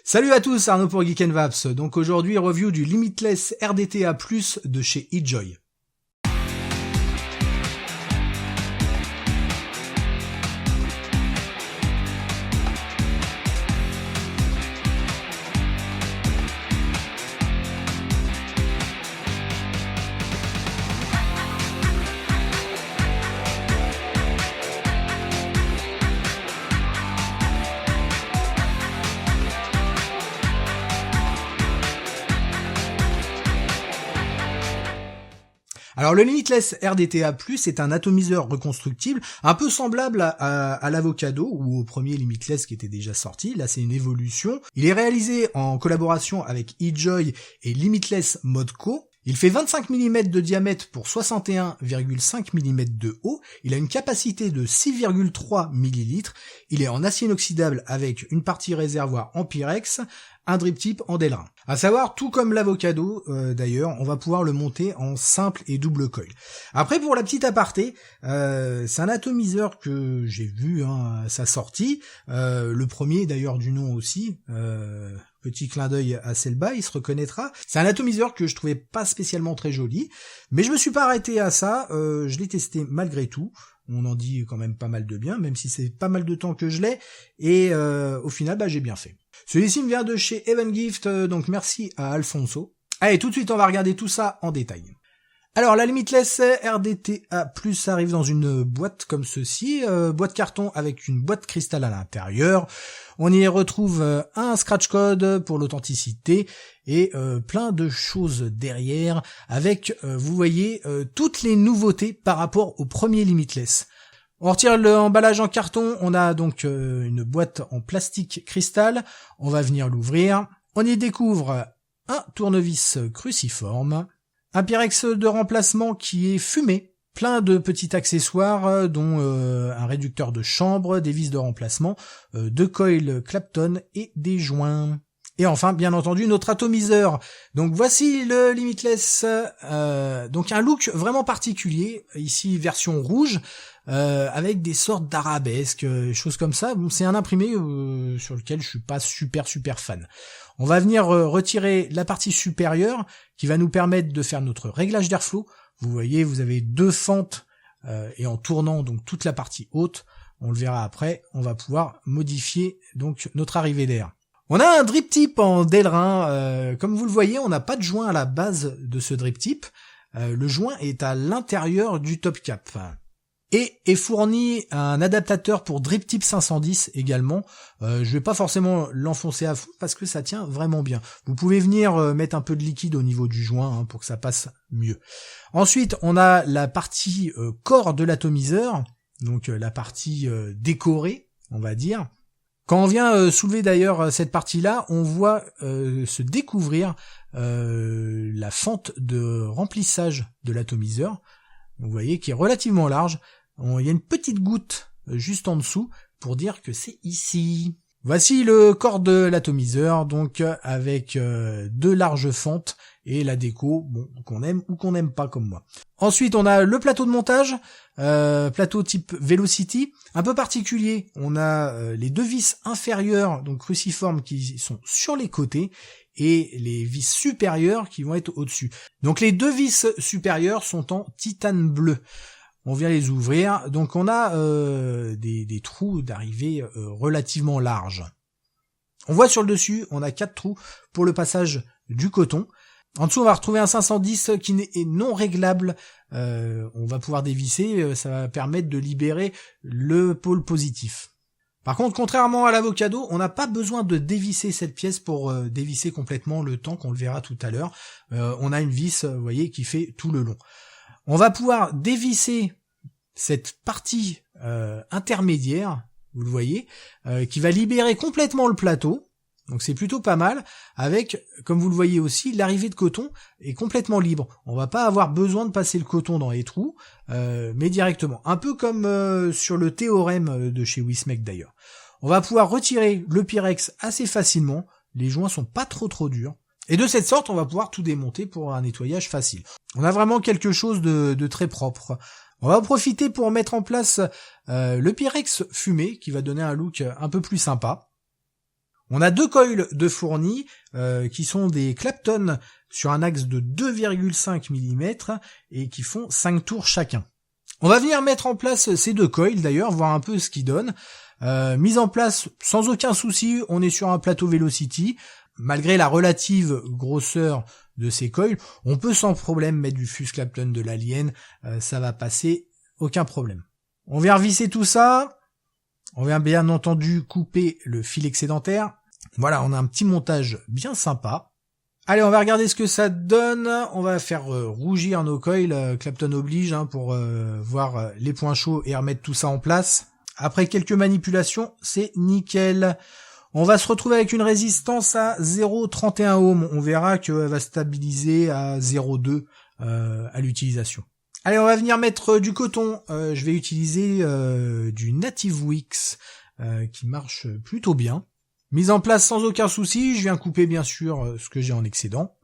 Salut à tous, Arnaud pour Geek & Vaps. Donc aujourd'hui, review du Limitless RDTA+ de chez eJoy. Alors le Limitless RDTA+ est un atomiseur reconstructible, un peu semblable à l'Avocado ou au premier Limitless qui était déjà sorti. Là c'est une évolution. Il est réalisé en collaboration avec eJoy et Limitless Modco. Il fait 25 mm de diamètre pour 61,5 mm de haut. Il a une capacité de 6,3 ml. Il est en acier inoxydable avec une partie réservoir en Pyrex, un drip tip en Delrin. À savoir, tout comme l'Avocado d'ailleurs, on va pouvoir le monter en simple et double coil. Après, pour la petite aparté, c'est un atomiseur que j'ai vu à sa sortie. Le premier d'ailleurs du nom aussi. Petit clin d'œil à Selba, il se reconnaîtra. C'est un atomiseur que je trouvais pas spécialement très joli, mais je me suis pas arrêté à ça, je l'ai testé malgré tout. On en dit quand même pas mal de bien, même si c'est pas mal de temps que je l'ai, et au final, j'ai bien fait. Celui-ci me vient de chez Even Gift, donc merci à Alfonso. Allez, tout de suite, on va regarder tout ça en détail. Alors, la Limitless RDTA+ arrive dans une boîte comme ceci, boîte carton avec une boîte cristal à l'intérieur. On y retrouve un scratch code pour l'authenticité et plein de choses derrière avec, vous voyez, toutes les nouveautés par rapport au premier Limitless. On retire l'emballage en carton, on a donc une boîte en plastique cristal, on va venir l'ouvrir. On y découvre un tournevis cruciforme, un Pyrex de remplacement qui est fumé, plein de petits accessoires dont un réducteur de chambre, des vis de remplacement, deux coils Clapton et des joints. Et enfin, bien entendu, notre atomiseur. Donc voici le Limitless, donc un look vraiment particulier, ici version rouge, avec des sortes d'arabesques, choses comme ça. Bon, c'est un imprimé sur lequel je suis pas super fan. On va venir retirer la partie supérieure qui va nous permettre de faire notre réglage d'airflow. Vous voyez, vous avez deux fentes et en tournant donc toute la partie haute, on le verra après, on va pouvoir modifier donc notre arrivée d'air. On a un drip tip en Delrin, comme vous le voyez, on n'a pas de joint à la base de ce drip tip. Le joint est à l'intérieur du top cap. Et est fourni un adaptateur pour drip tip 510 également. Je vais pas forcément l'enfoncer à fond parce que ça tient vraiment bien. Vous pouvez venir mettre un peu de liquide au niveau du joint pour que ça passe mieux. Ensuite, on a la partie corps de l'atomiseur, donc la partie décorée, on va dire. Quand on vient soulever d'ailleurs cette partie-là, on voit se découvrir la fente de remplissage de l'atomiseur. Vous voyez qui est relativement large. Il y a une petite goutte juste en dessous pour dire que c'est ici. Voici le corps de l'atomiseur, donc avec deux larges fentes et la déco, bon, qu'on aime ou qu'on n'aime pas comme moi. Ensuite, on a le plateau de montage, plateau type Velocity, un peu particulier. On a les deux vis inférieures, donc cruciformes, qui sont sur les côtés, et les vis supérieures qui vont être au-dessus. Donc les deux vis supérieures sont en titane bleu. On vient les ouvrir, donc on a des trous d'arrivée relativement larges. On voit sur le dessus, on a 4 trous pour le passage du coton. En dessous, on va retrouver un 510 qui est non réglable. On va pouvoir dévisser, ça va permettre de libérer le pôle positif. Par contre, contrairement à l'Avocado, on n'a pas besoin de dévisser cette pièce pour dévisser complètement le tank, on le verra tout à l'heure. On a une vis, vous voyez, qui fait tout le long. On va pouvoir dévisser cette partie intermédiaire, vous le voyez, qui va libérer complètement le plateau. Donc c'est plutôt pas mal, avec, comme vous le voyez aussi, l'arrivée de coton est complètement libre. On va pas avoir besoin de passer le coton dans les trous, mais directement. Un peu comme sur le théorème de chez Wismec d'ailleurs. On va pouvoir retirer le Pyrex assez facilement, les joints sont pas trop durs. Et de cette sorte, on va pouvoir tout démonter pour un nettoyage facile. On a vraiment quelque chose de très propre. On va en profiter pour mettre en place le Pyrex fumé, qui va donner un look un peu plus sympa. On a 2 coils de fournis qui sont des Clapton sur un axe de 2,5 mm et qui font 5 tours chacun. On va venir mettre en place ces 2 coils d'ailleurs, voir un peu ce qu'ils donnent. Mise en place sans aucun souci, on est sur un plateau Velocity. Malgré la relative grosseur de ces coils, on peut sans problème mettre du fuse Clapton de l'Alien, ça va passer, aucun problème. On vient revisser tout ça, on vient bien entendu couper le fil excédentaire. Voilà, on a un petit montage bien sympa. Allez, on va regarder ce que ça donne. On va faire rougir nos coils, Clapton oblige, pour voir les points chauds et remettre tout ça en place. Après quelques manipulations, c'est nickel. On va se retrouver avec une résistance à 0,31 ohms. On verra qu'elle va stabiliser à 0,2 à l'utilisation. Allez, on va venir mettre du coton. Je vais utiliser du Native Wix qui marche plutôt bien. Mise en place sans aucun souci, je viens couper bien sûr ce que j'ai en excédent.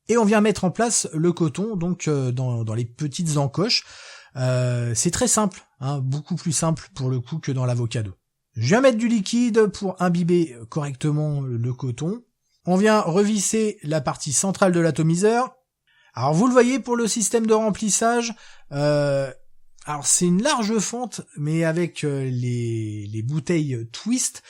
Et on vient mettre en place le coton donc dans les petites encoches. C'est très simple, beaucoup plus simple pour le coup que dans l'avocado. Je viens mettre du liquide pour imbiber correctement le coton. On vient revisser la partie centrale de l'atomiseur. Alors vous le voyez pour le système de remplissage, alors c'est une large fente, mais avec les bouteilles twist,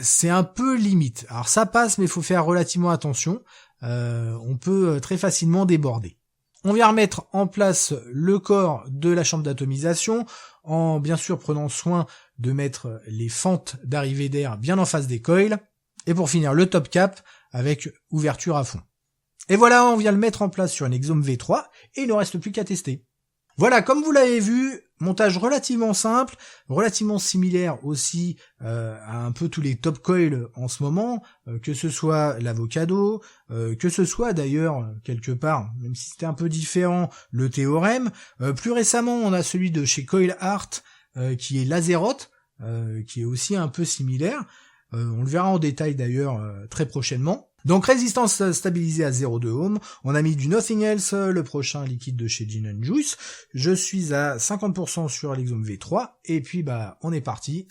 c'est un peu limite. Alors ça passe, mais il faut faire relativement attention. On peut très facilement déborder. On vient remettre en place le corps de la chambre d'atomisation, en bien sûr prenant soin de mettre les fentes d'arrivée d'air bien en face des coils. Et pour finir, le top cap avec ouverture à fond. Et voilà, on vient le mettre en place sur une Exome V3 et il ne reste plus qu'à tester. Voilà, comme vous l'avez vu, montage relativement simple, relativement similaire aussi à un peu tous les top coils en ce moment, que ce soit l'avocado, que ce soit d'ailleurs quelque part, même si c'était un peu différent, le théorème. Plus récemment, on a celui de chez Coil Art qui est l'Azeroth, qui est aussi un peu similaire. On le verra en détail d'ailleurs très prochainement. Donc résistance stabilisée à 0,2 ohms, on a mis du Nothing Else, le prochain liquide de chez Gin & Juice, je suis à 50% sur l'Exome V3, et puis on est parti.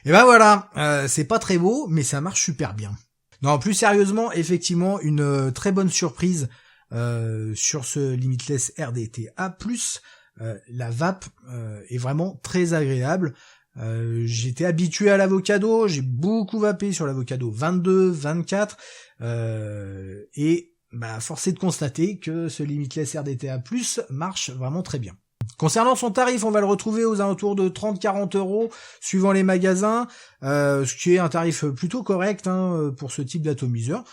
Et voilà, c'est pas très beau, mais ça marche super bien. Non, plus sérieusement, effectivement, une très bonne surprise sur ce Limitless RDTA+. La vape est vraiment très agréable. J'étais habitué à l'avocado, j'ai beaucoup vapé sur l'avocado 22, 24, et force est de constater que ce Limitless RDTA+ marche vraiment très bien. Concernant son tarif, on va le retrouver aux alentours de 30-40 euros suivant les magasins, ce qui est un tarif plutôt correct pour ce type d'atomiseur,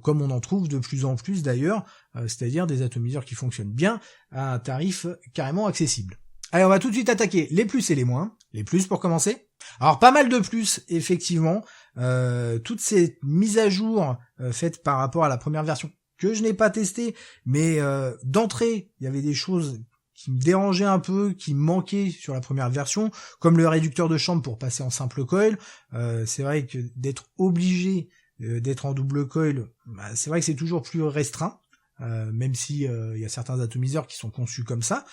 comme on en trouve de plus en plus d'ailleurs, c'est-à-dire des atomiseurs qui fonctionnent bien à un tarif carrément accessible. Allez, on va tout de suite attaquer les plus et les moins. Les plus pour commencer. Alors pas mal de plus, effectivement, toutes ces mises à jour faites par rapport à la première version, que je n'ai pas testé, mais d'entrée, il y avait des choses qui me dérangeait un peu, qui me manquait sur la première version, comme le réducteur de chambre pour passer en simple coil. C'est vrai que d'être obligé d'être en double coil, c'est vrai que c'est toujours plus restreint, même si il y a certains atomiseurs qui sont conçus comme ça.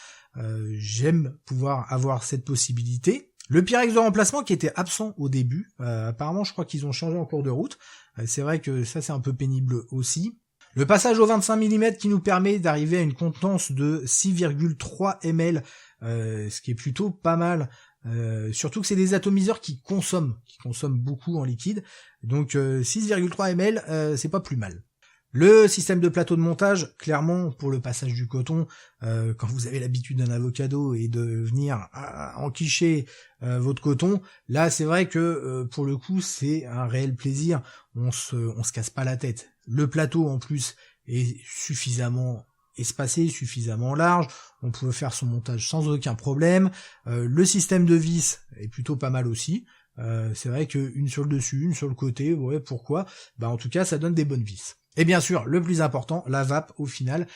J'aime pouvoir avoir cette possibilité. Le Pyrex de remplacement qui était absent au début, apparemment je crois qu'ils ont changé en cours de route. C'est vrai que ça c'est un peu pénible aussi. Le passage au 25 mm qui nous permet d'arriver à une contenance de 6,3 ml, ce qui est plutôt pas mal, surtout que c'est des atomiseurs qui consomment beaucoup en liquide, donc 6,3 ml, c'est pas plus mal. Le système de plateau de montage, clairement, pour le passage du coton, quand vous avez l'habitude d'un avocado et de venir enquicher votre coton, là c'est vrai que pour le coup c'est un réel plaisir, on se casse pas la tête. Le plateau en plus est suffisamment espacé, suffisamment large, on peut faire son montage sans aucun problème. Le système de vis est plutôt pas mal aussi. C'est vrai qu'une sur le dessus, une sur le côté, ouais pourquoi, en tout cas ça donne des bonnes vis. Et bien sûr, le plus important, la vape au final,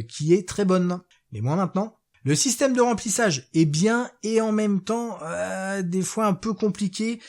qui est très bonne. Les moins maintenant. Le système de remplissage est bien et en même temps, des fois un peu compliqué,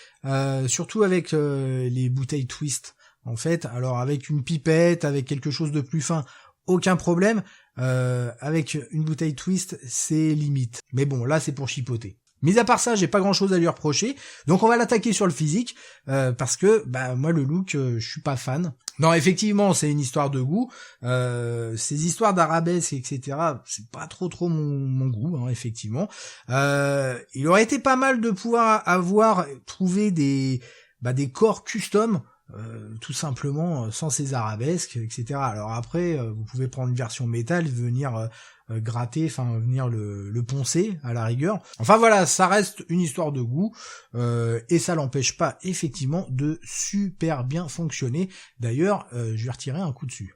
surtout avec les bouteilles twist. En fait, alors avec une pipette, avec quelque chose de plus fin, aucun problème. Avec une bouteille Twist, c'est limite. Mais bon, là, c'est pour chipoter. Mis à part ça, j'ai pas grand chose à lui reprocher. Donc on va l'attaquer sur le physique, parce que moi le look, je suis pas fan. Non, effectivement, c'est une histoire de goût. Ces histoires d'arabesque, etc., c'est pas trop mon goût, hein, effectivement. Il aurait été pas mal de pouvoir trouvé des corps custom, tout simplement sans ces arabesques, etc. Alors après, vous pouvez prendre une version métal, venir gratter, enfin venir le poncer à la rigueur. Enfin voilà, ça reste une histoire de goût, et ça l'empêche pas effectivement de super bien fonctionner. D'ailleurs, je vais retirer un coup dessus.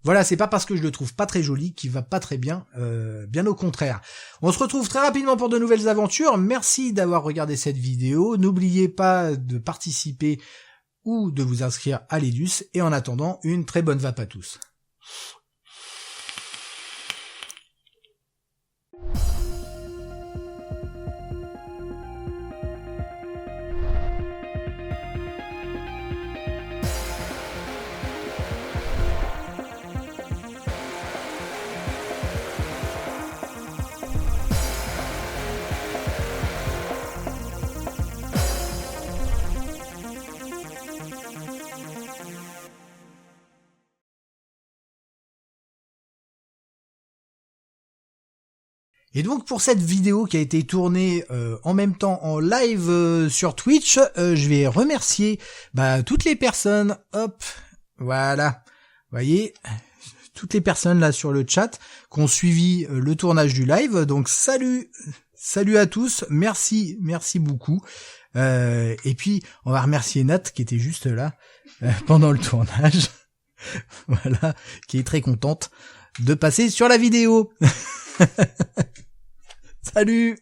Voilà, c'est pas parce que je le trouve pas très joli qu'il va pas très bien, bien au contraire. On se retrouve très rapidement pour de nouvelles aventures. Merci d'avoir regardé cette vidéo. N'oubliez pas de participer ou de vous inscrire à l'Edus. Et en attendant, une très bonne vape à tous. Et donc pour cette vidéo qui a été tournée en même temps en live sur Twitch, je vais remercier toutes les personnes, hop, voilà, vous voyez, toutes les personnes là sur le chat qui ont suivi le tournage du live. Donc salut à tous, merci beaucoup. Et puis on va remercier Nat qui était juste là pendant le tournage, voilà, qui est très contente de passer sur la vidéo. Salut!